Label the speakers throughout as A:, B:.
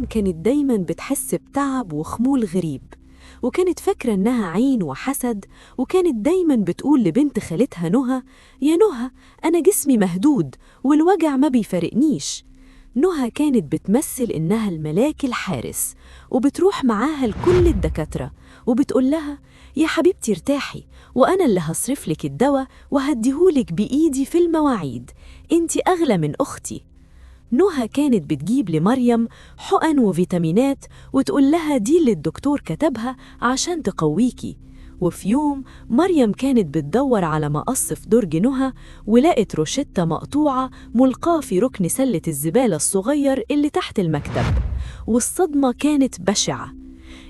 A: مريم كانت دايما بتحس بتعب وخمول غريب، وكانت فاكرة إنها عين وحسد، وكانت دايما بتقول لبنت خالتها نهى: يا نهى، أنا جسمي مهدود والوجع ما بيفارقنيش. نهى كانت بتمثل إنها الملاك الحارس، وبتروح معاها لكل الدكاترة وبتقول لها: يا حبيبتي ارتاحي، وأنا اللي هصرفلك الدواء وهديهولك بإيدي في المواعيد، انتي أغلى من أختي. نهى كانت بتجيب لمريم حقن وفيتامينات وتقول لها دي اللي الدكتور كتبها عشان تقويكي. وفي يوم مريم كانت بتدور على مقص في درج نهى، ولقت روشتة مقطوعة ملقاة في ركن سلة الزبالة الصغير اللي تحت المكتب، والصدمة كانت بشعة.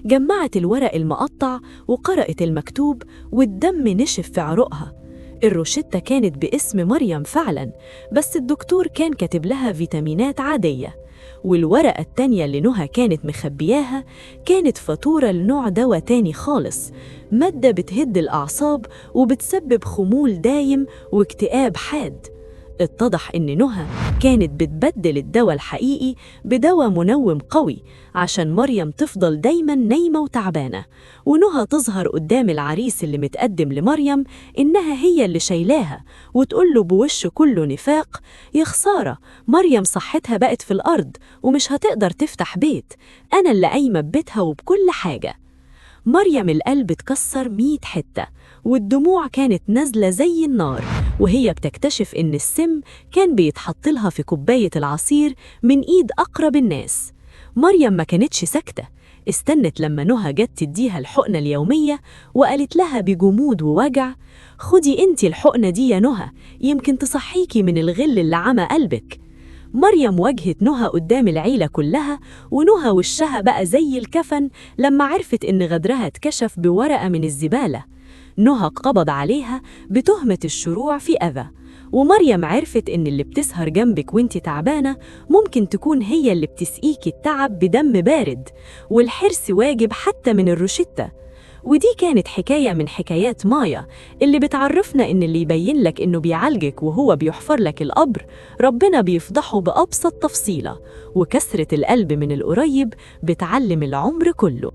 A: جمعت الورق المقطع وقرأت المكتوب، والدم نشف في عروقها. الروشتة كانت باسم مريم فعلاً، بس الدكتور كان كاتب لها فيتامينات عادية. والورقة التانية اللي نهى كانت مخبياها كانت فاتورة لنوع دواء تاني خالص، مادة بتهد الأعصاب وبتسبب خمول دايم واكتئاب حاد. اتضح إن نهى كانت بتبدل الدواء الحقيقي بدواء منوم قوي عشان مريم تفضل دايما نايمة وتعبانة، ونهى تظهر قدام العريس اللي متقدم لمريم إنها هي اللي شايلاها، وتقوله بوش كله نفاق: يا خسارة، مريم صحتها بقت في الأرض ومش هتقدر تفتح بيت، أنا اللي قايمة ببيتها وبكل حاجة. مريم القلب اتكسر 100 حتة، والدموع كانت نازلة زي النار وهي بتكتشف إن السم كان بيتحط لها في كوباية العصير من إيد أقرب الناس. مريم ما كانتش ساكتة، استنت لما نهى جت تديها الحقنة اليومية وقالت لها بجمود ووجع: خدي انتي الحقنة دي يا نهى، يمكن تصحيكي من الغل اللي عمى قلبك. مريم واجهت نهى قدام العيلة كلها، ونهى وشها بقى زي الكفن لما عرفت إن غدرها اتكشف بورقة من الزبالة. نهى قبض عليها بتهمة الشروع في أذى، ومريم عرفت إن اللي بتسهر جنبك وانتي تعبانة ممكن تكون هي اللي بتسقيكي التعب بدم بارد، والحرص واجب حتى من الروشتة. ودي كانت حكاية من حكايات مايا اللي بتعرفنا إن اللي يبين لك إنه بيعالجك وهو بيحفر لك القبر، ربنا بيفضحه بأبسط تفصيلة، وكسرة القلب من القريب بتعلم العمر كله.